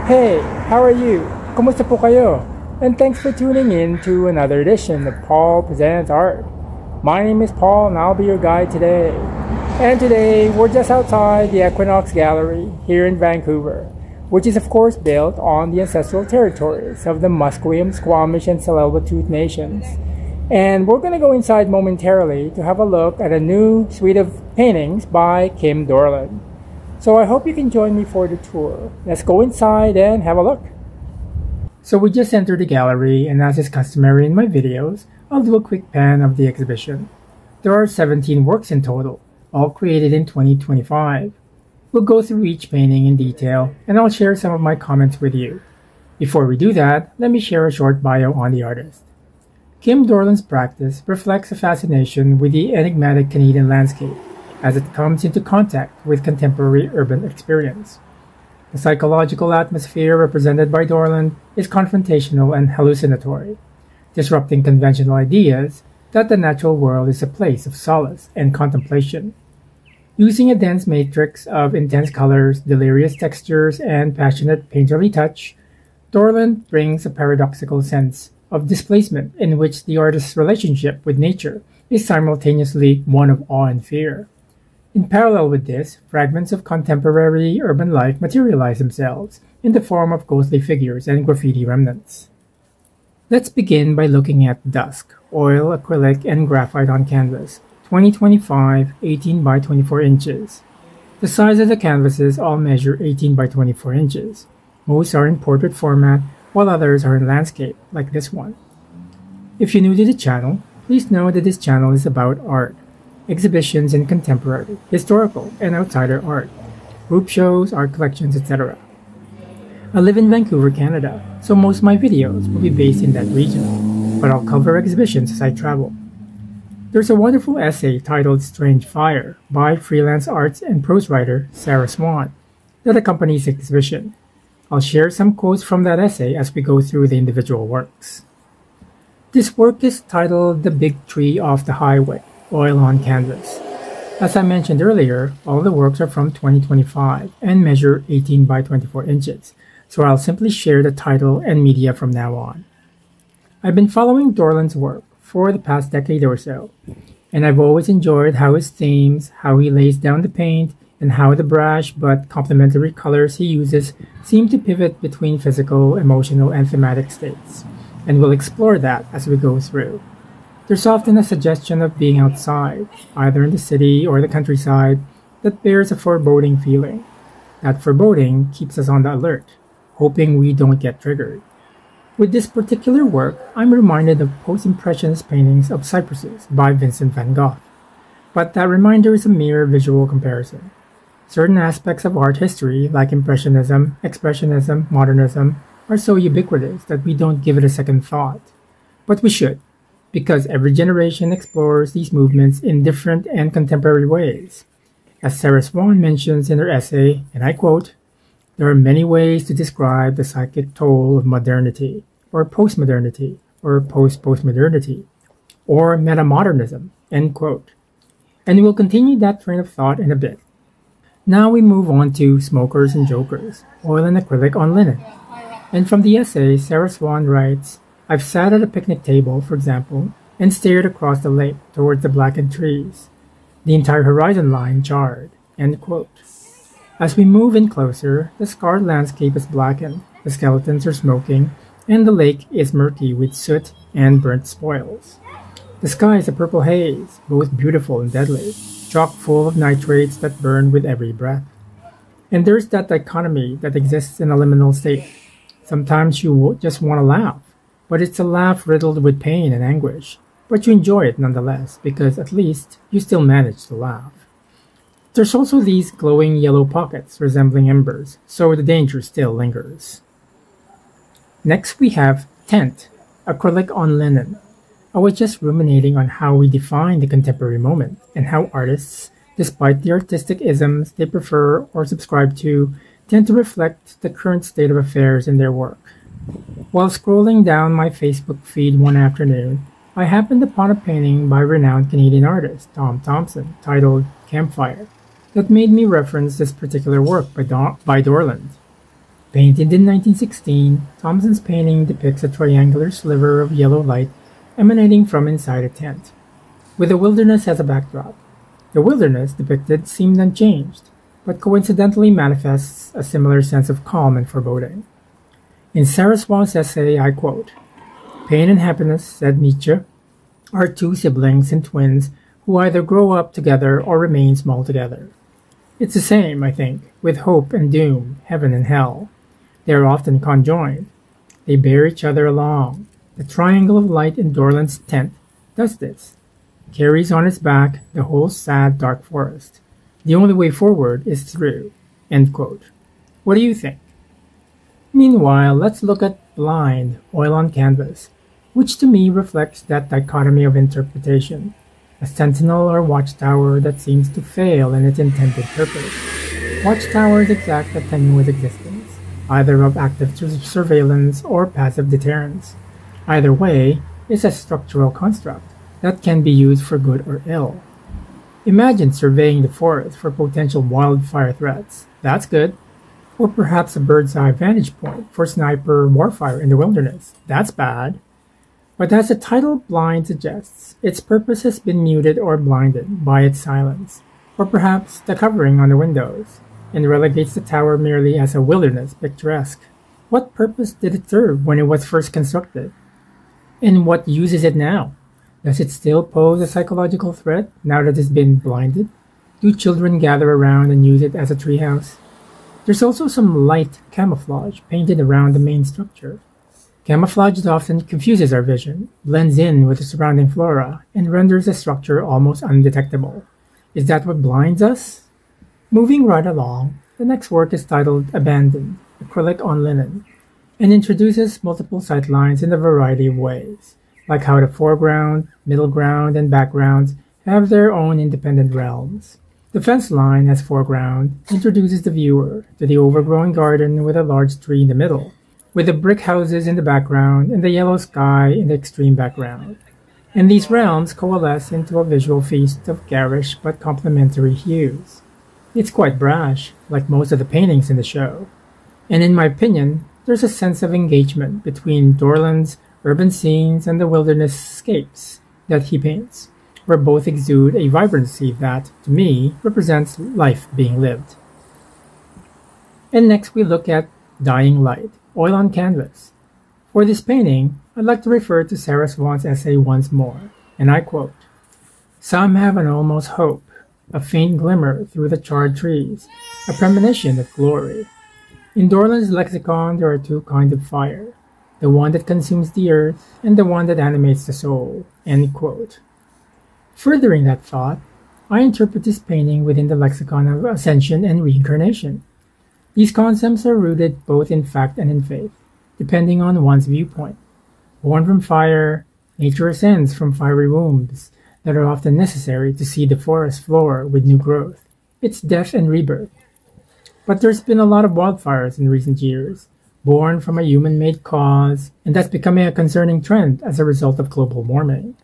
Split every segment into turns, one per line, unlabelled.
Hey, how are you? Kumusta po kayo? And thanks for tuning in to another edition of Paul Presents Art. My name is Paul and I'll be your guide today. And today we're just outside the Equinox Gallery here in Vancouver, which is of course built on the ancestral territories of the Musqueam, Squamish, and Tsleil-Waututh nations. And we're going to go inside momentarily to have a look at a new suite of paintings by Kim Dorland. So I hope you can join me for the tour. Let's go inside and have a look. So we just entered the gallery, and as is customary in my videos, I'll do a quick pan of the exhibition. There are 17 works in total, all created in 2025. We'll go through each painting in detail, and I'll share some of my comments with you. Before we do that, let me share a short bio on the artist. Kim Dorland's practice reflects a fascination with the enigmatic Canadian landscape as it comes into contact with contemporary urban experience. The psychological atmosphere represented by Dorland is confrontational and hallucinatory, disrupting conventional ideas that the natural world is a place of solace and contemplation. Using a dense matrix of intense colors, delirious textures, and passionate painterly touch, Dorland brings a paradoxical sense of displacement in which the artist's relationship with nature is simultaneously one of awe and fear. In parallel with this, fragments of contemporary urban life materialize themselves in the form of ghostly figures and graffiti remnants. Let's begin by looking at Dusk, oil, acrylic, and graphite on canvas, 2025, 18 by 24 inches. The size of the canvases all measure 18 by 24 inches. Most are in portrait format, while others are in landscape, like this one. If you're new to the channel, please know that this channel is about art, exhibitions in contemporary, historical, and outsider art, group shows, art collections, etc. I live in Vancouver, Canada, so most of my videos will be based in that region, but I'll cover exhibitions as I travel. There's a wonderful essay titled Strange Fire by freelance arts and prose writer Sarah Swan that accompanies the exhibition. I'll share some quotes from that essay as we go through the individual works. This work is titled The Big Tree Off the Highway, oil on canvas. As I mentioned earlier, all the works are from 2025 and measure 18 by 24 inches, so I'll simply share the title and media from now on. I've been following Dorland's work for the past decade or so, and I've always enjoyed how his themes, how he lays down the paint, and how the brash but complementary colors he uses seem to pivot between physical, emotional, and thematic states, and we'll explore that as we go through. There's often a suggestion of being outside, either in the city or the countryside, that bears a foreboding feeling. That foreboding keeps us on the alert, hoping we don't get triggered. With this particular work, I'm reminded of post-impressionist paintings of cypresses by Vincent van Gogh. But that reminder is a mere visual comparison. Certain aspects of art history, like Impressionism, Expressionism, Modernism, are so ubiquitous that we don't give it a second thought. But we should, because every generation explores these movements in different and contemporary ways. As Sarah Swan mentions in her essay, and I quote, "There are many ways to describe the psychic toll of modernity, or postmodernity, or post-postmodernity, or metamodernism," end quote. And we'll continue that train of thought in a bit. Now we move on to Smokers and Jokers, oil and acrylic on linen. And from the essay, Sarah Swan writes, "I've sat at a picnic table, for example, and stared across the lake towards the blackened trees. The entire horizon line charred," end quote. As we move in closer, the scarred landscape is blackened, the skeletons are smoking, and the lake is murky with soot and burnt spoils. The sky is a purple haze, both beautiful and deadly, chock full of nitrates that burn with every breath. And there's that dichotomy that exists in a liminal state. Sometimes you just want to laugh, but it's a laugh riddled with pain and anguish, but you enjoy it nonetheless, because at least you still manage to laugh. There's also these glowing yellow pockets resembling embers, so the danger still lingers. Next we have Tent, acrylic on linen. I was just ruminating on how we define the contemporary moment, and how artists, despite the artistic isms they prefer or subscribe to, tend to reflect the current state of affairs in their work. While scrolling down my Facebook feed one afternoon, I happened upon a painting by renowned Canadian artist Tom Thompson titled Campfire that made me reference this particular work by Dorland. Painted in 1916, Thomson's painting depicts a triangular sliver of yellow light emanating from inside a tent, with the wilderness as a backdrop. The wilderness depicted seemed unchanged, but coincidentally manifests a similar sense of calm and foreboding. In Sarah Swan's essay, I quote, "Pain and happiness," said Nietzsche, "are two siblings and twins who either grow up together or remain small together. It's the same, I think, with hope and doom, heaven and hell. They are often conjoined. They bear each other along. The triangle of light in Dorland's tent does this, carries on its back the whole sad, dark forest. The only way forward is through." End quote. What do you think? Meanwhile, let's look at Blind, Oil on Canvas, which to me reflects that dichotomy of interpretation, a sentinel or watchtower that seems to fail in its intended purpose. Watchtowers exact a tenuous existence, either of active surveillance or passive deterrence. Either way, it's a structural construct that can be used for good or ill. Imagine surveying the forest for potential wildfire threats. That's good. Or perhaps a bird's-eye vantage point for sniper warfare in the wilderness. That's bad. But as the title Blind suggests, its purpose has been muted or blinded by its silence, or perhaps the covering on the windows, and relegates the tower merely as a wilderness picturesque. What purpose did it serve when it was first constructed? And what use is it now? Does it still pose a psychological threat now that it's been blinded? Do children gather around and use it as a treehouse? There's also some light camouflage painted around the main structure. Camouflage often confuses our vision, blends in with the surrounding flora, and renders the structure almost undetectable. Is that what blinds us? Moving right along, the next work is titled Abandoned, Acrylic on Linen, and introduces multiple sightlines in a variety of ways, like how the foreground, middle ground, and backgrounds have their own independent realms. The fence line as foreground introduces the viewer to the overgrown garden with a large tree in the middle, with the brick houses in the background and the yellow sky in the extreme background. And these realms coalesce into a visual feast of garish but complementary hues. It's quite brash, like most of the paintings in the show. And in my opinion, there's a sense of engagement between Dorland's urban scenes and the wilderness scapes that he paints, where both exude a vibrancy that, to me, represents life being lived. And next we look at Dying Light, Oil on Canvas. For this painting, I'd like to refer to Sarah Swan's essay once more, and I quote, "Some have an almost hope, a faint glimmer through the charred trees, a premonition of glory. In Dorland's lexicon there are two kinds of fire, the one that consumes the earth and the one that animates the soul." End quote. Furthering that thought, I interpret this painting within the lexicon of ascension and reincarnation. These concepts are rooted both in fact and in faith, depending on one's viewpoint. Born from fire, nature ascends from fiery wombs that are often necessary to see the forest floor with new growth. It's death and rebirth. But there's been a lot of wildfires in recent years, born from a human-made cause, and that's becoming a concerning trend as a result of global warming.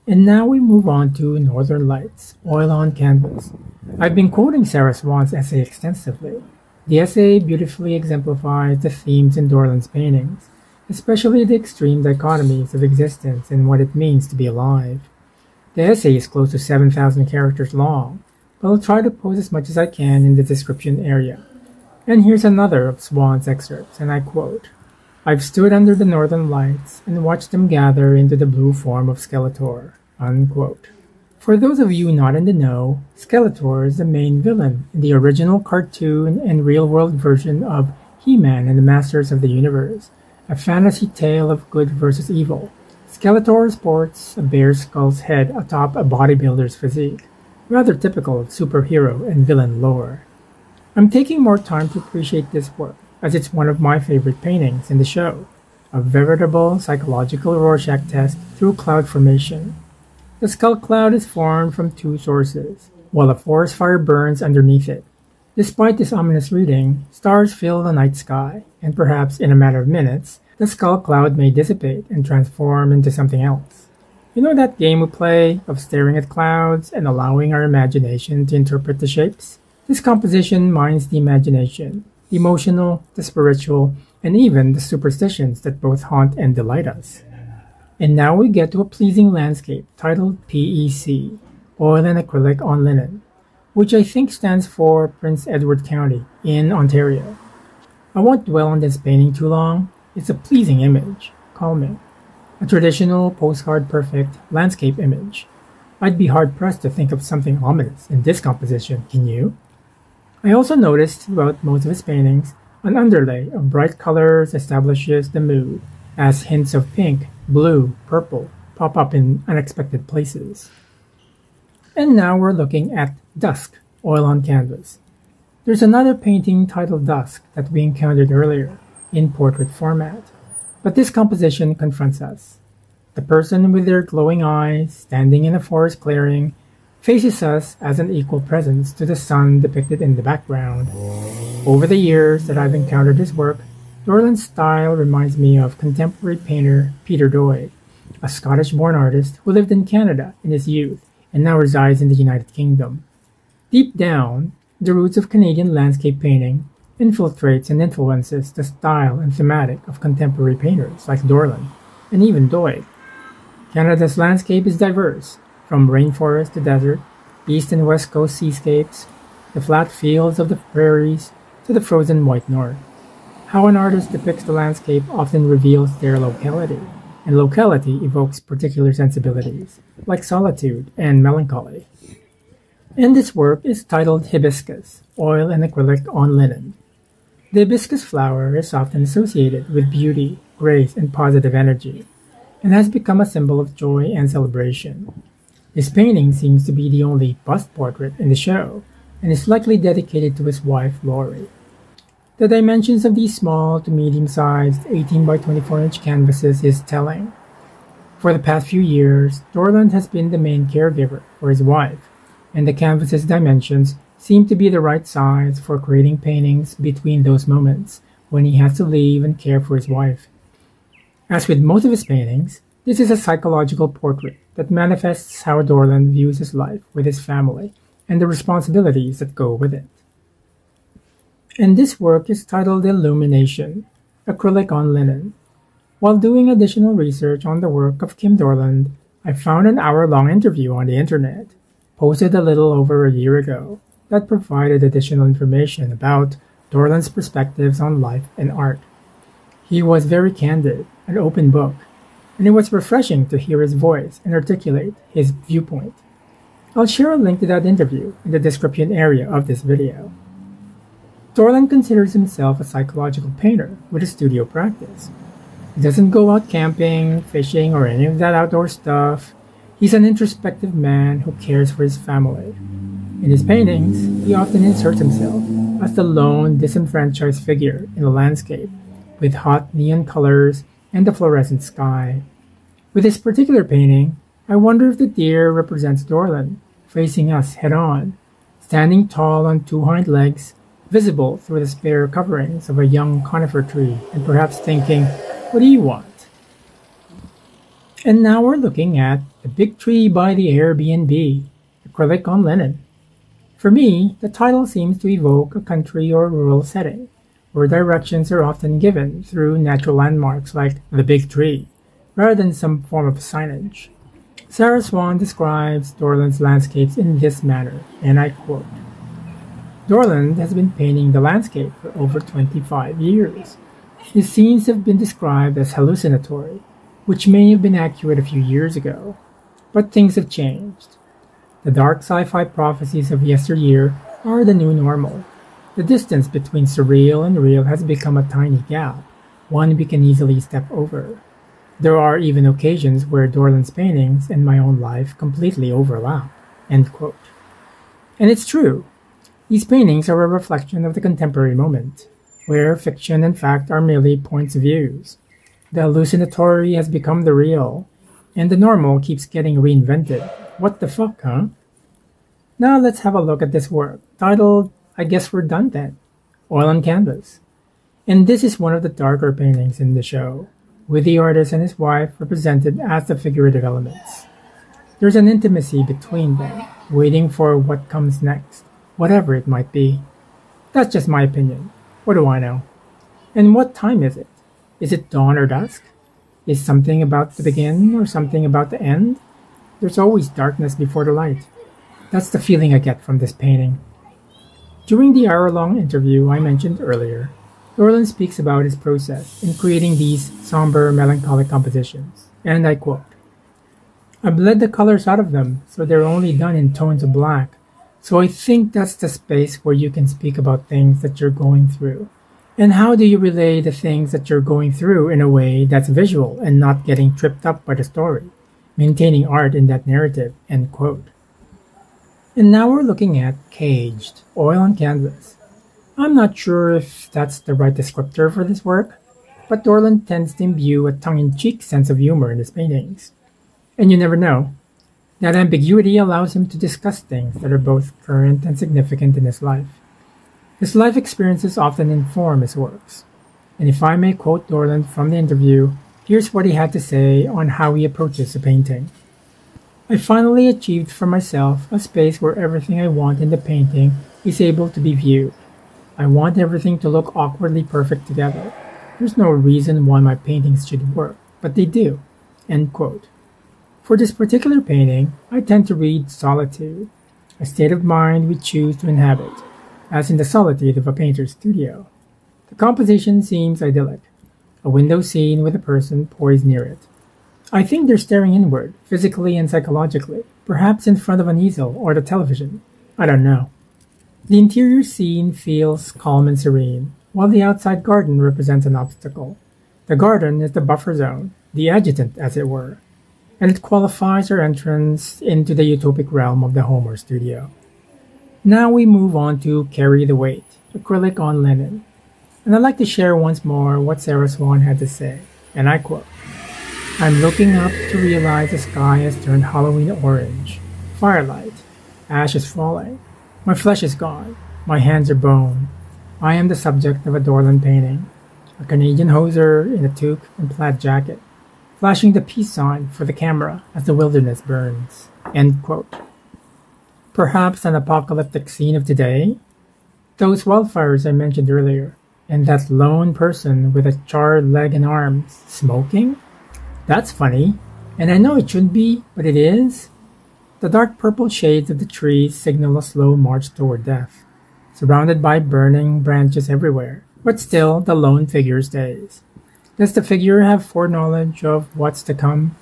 And now we move on to Northern Lights, Oil on Canvas. I've been quoting Sarah Swan's essay extensively. The essay beautifully exemplifies the themes in Dorland's paintings, especially the extreme dichotomies of existence and what it means to be alive. The essay is close to 7,000 characters long, but I'll try to pose as much as I can in the description area. And here's another of Swan's excerpts, and I quote, "I've stood under the northern lights and watched them gather into the blue form of Skeletor." Unquote. For those of you not in the know, Skeletor is the main villain in the original cartoon and real-world version of He-Man and the Masters of the Universe, a fantasy tale of good versus evil. Skeletor sports a bear skull's head atop a bodybuilder's physique, rather typical of superhero and villain lore. I'm taking more time to appreciate this work, as it's one of my favorite paintings in the show, a veritable psychological Rorschach test through cloud formation. The skull cloud is formed from two sources, while a forest fire burns underneath it. Despite this ominous reading, stars fill the night sky, and perhaps in a matter of minutes, the skull cloud may dissipate and transform into something else. You know that game we play of staring at clouds and allowing our imagination to interpret the shapes? This composition mines the imagination, the emotional, the spiritual, and even the superstitions that both haunt and delight us. And now we get to a pleasing landscape titled PEC, Oil and Acrylic on Linen, which I think stands for Prince Edward County in Ontario. I won't dwell on this painting too long. It's a pleasing image, calming, a traditional postcard perfect landscape image. I'd be hard-pressed to think of something ominous in this composition, can you? I also noticed throughout most of his paintings, an underlay of bright colors establishes the mood, as hints of pink, blue, purple pop up in unexpected places. And now we're looking at Dusk, Oil on Canvas. There's another painting titled Dusk that we encountered earlier, in portrait format. But this composition confronts us. The person with their glowing eyes, standing in a forest clearing, faces us as an equal presence to the sun depicted in the background. Over the years that I've encountered his work, Dorland's style reminds me of contemporary painter Peter Doig, a Scottish-born artist who lived in Canada in his youth and now resides in the United Kingdom. Deep down, the roots of Canadian landscape painting infiltrates and influences the style and thematic of contemporary painters like Dorland and even Doig. Canada's landscape is diverse, from rainforest to desert, east and west coast seascapes, the flat fields of the prairies, to the frozen white north. How an artist depicts the landscape often reveals their locality, and locality evokes particular sensibilities, like solitude and melancholy. And this work is titled Hibiscus, Oil and Acrylic on Linen. The hibiscus flower is often associated with beauty, grace, and positive energy, and has become a symbol of joy and celebration. This painting seems to be the only bust portrait in the show, and is likely dedicated to his wife, Laurie. The dimensions of these small to medium-sized 18 by 24-inch canvases is telling. For the past few years, Dorland has been the main caregiver for his wife, and the canvas's dimensions seem to be the right size for creating paintings between those moments when he has to leave and care for his wife. As with most of his paintings, this is a psychological portrait that manifests how Dorland views his life with his family and the responsibilities that go with it. And this work is titled Illumination, Acrylic on Linen. While doing additional research on the work of Kim Dorland, I found an hour-long interview on the internet, posted a little over a year ago, that provided additional information about Dorland's perspectives on life and art. He was very candid, an open book, and it was refreshing to hear his voice and articulate his viewpoint. I'll share a link to that interview in the description area of this video. Dorland considers himself a psychological painter with a studio practice. He doesn't go out camping, fishing, or any of that outdoor stuff. He's an introspective man who cares for his family. In his paintings, he often inserts himself as the lone, disenfranchised figure in a landscape, with hot neon colors and a fluorescent sky. With this particular painting, I wonder if the deer represents Dorland, facing us head-on, standing tall on two hind legs, visible through the spare coverings of a young conifer tree, and perhaps thinking, "What do you want?" And now we're looking at The Big Tree by the Airbnb, Acrylic on Linen. For me, the title seems to evoke a country or rural setting, where directions are often given through natural landmarks like the big tree, rather than some form of signage. Sarah Swan describes Dorland's landscapes in this manner, and I quote, "Dorland has been painting the landscape for over 25 years. His scenes have been described as hallucinatory, which may have been accurate a few years ago, but things have changed. The dark sci-fi prophecies of yesteryear are the new normal. The distance between surreal and real has become a tiny gap, one we can easily step over. There are even occasions where Dorland's paintings and my own life completely overlap." End quote. And it's true. These paintings are a reflection of the contemporary moment, where fiction and fact are merely points of views. The hallucinatory has become the real, and the normal keeps getting reinvented. What the fuck, huh? Now let's have a look at this work, titled, I Guess We're Done Then, Oil on Canvas. And this is one of the darker paintings in the show, with the artist and his wife represented as the figurative elements. There's an intimacy between them, waiting for what comes next, whatever it might be. That's just my opinion. What do I know? And what time is it? Is it dawn or dusk? Is something about to begin or something about to end? There's always darkness before the light. That's the feeling I get from this painting. During the hour-long interview I mentioned earlier, Dorland speaks about his process in creating these somber, melancholic compositions, and I quote, "I bled the colors out of them, so they're only done in tones of black. So I think that's the space where you can speak about things that you're going through. And how do you relay the things that you're going through in a way that's visual and not getting tripped up by the story, maintaining art in that narrative," end quote. And now we're looking at Caged, oil on canvas. I'm not sure if that's the right descriptor for this work, but Dorland tends to imbue a tongue-in-cheek sense of humor in his paintings. And you never know. That ambiguity allows him to discuss things that are both current and significant in his life. His life experiences often inform his works. And if I may quote Dorland from the interview, here's what he had to say on how he approaches a painting. "I finally achieved for myself a space where everything I want in the painting is able to be viewed. I want everything to look awkwardly perfect together. There's no reason why my paintings should work, but they do," end quote. For this particular painting, I tend to read solitude, a state of mind we choose to inhabit, as in the solitude of a painter's studio. The composition seems idyllic, a window scene with a person poised near it. I think they're staring inward, physically and psychologically, perhaps in front of an easel or the television. I don't know. The interior scene feels calm and serene, while the outside garden represents an obstacle. The garden is the buffer zone, the adjutant, as it were, and it qualifies our entrance into the utopic realm of the home or studio. Now we move on to Carry the Weight, acrylic on linen. And I'd like to share once more what Sarah Swan had to say, and I quote, "I'm looking up to realize the sky has turned Halloween orange. Firelight. Ash is falling. My flesh is gone. My hands are bone. I am the subject of a Dorland painting. A Canadian hoser in a toque and plaid jacket, flashing the peace sign for the camera as the wilderness burns," end quote. Perhaps an apocalyptic scene of today? Those wildfires I mentioned earlier, and that lone person with a charred leg and arms, smoking? That's funny, and I know it shouldn't be, but it is. The dark purple shades of the trees signal a slow march toward death, surrounded by burning branches everywhere, but still the lone figure stays. Does the figure have foreknowledge of what's to come?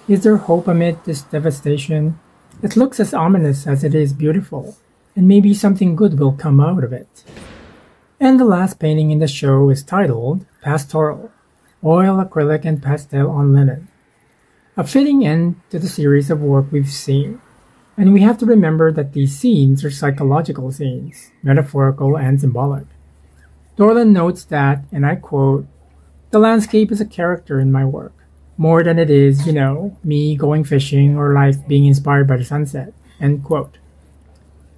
Is there hope amid this devastation? It looks as ominous as it is beautiful, and maybe something good will come out of it. And the last painting in the show is titled Pastoral, oil, acrylic, and pastel on linen. A fitting end to the series of work we've seen. And we have to remember that these scenes are psychological scenes, metaphorical and symbolic. Dorland notes that, and I quote, "The landscape is a character in my work, more than it is, me going fishing or like being inspired by the sunset," end quote.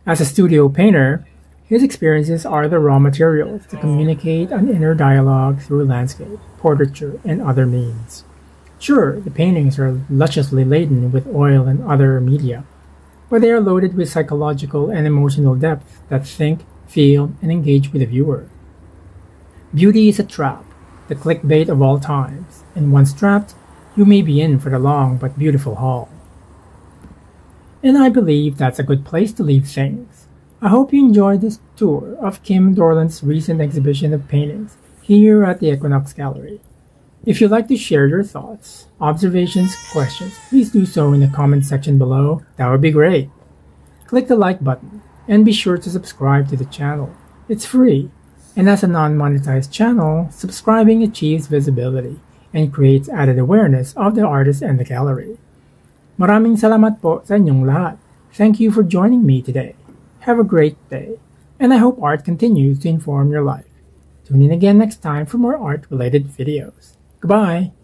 As a studio painter, his experiences are the raw materials to communicate an inner dialogue through landscape, portraiture, and other means. Sure, the paintings are lusciously laden with oil and other media, but they are loaded with psychological and emotional depth that think, feel, and engage with the viewer. Beauty is a trap, the clickbait of all times, and once trapped, you may be in for the long but beautiful haul. And I believe that's a good place to leave things. I hope you enjoyed this tour of Kim Dorland's recent exhibition of paintings here at the Equinox Gallery. If you'd like to share your thoughts, observations, questions, please do so in the comment section below. That would be great. Click the like button and be sure to subscribe to the channel. It's free, and as a non-monetized channel, subscribing achieves visibility and creates added awareness of the artist and the gallery. Maraming salamat po sa inyong lahat. Thank you for joining me today. Have a great day, and I hope art continues to inform your life. Tune in again next time for more art-related videos. Goodbye!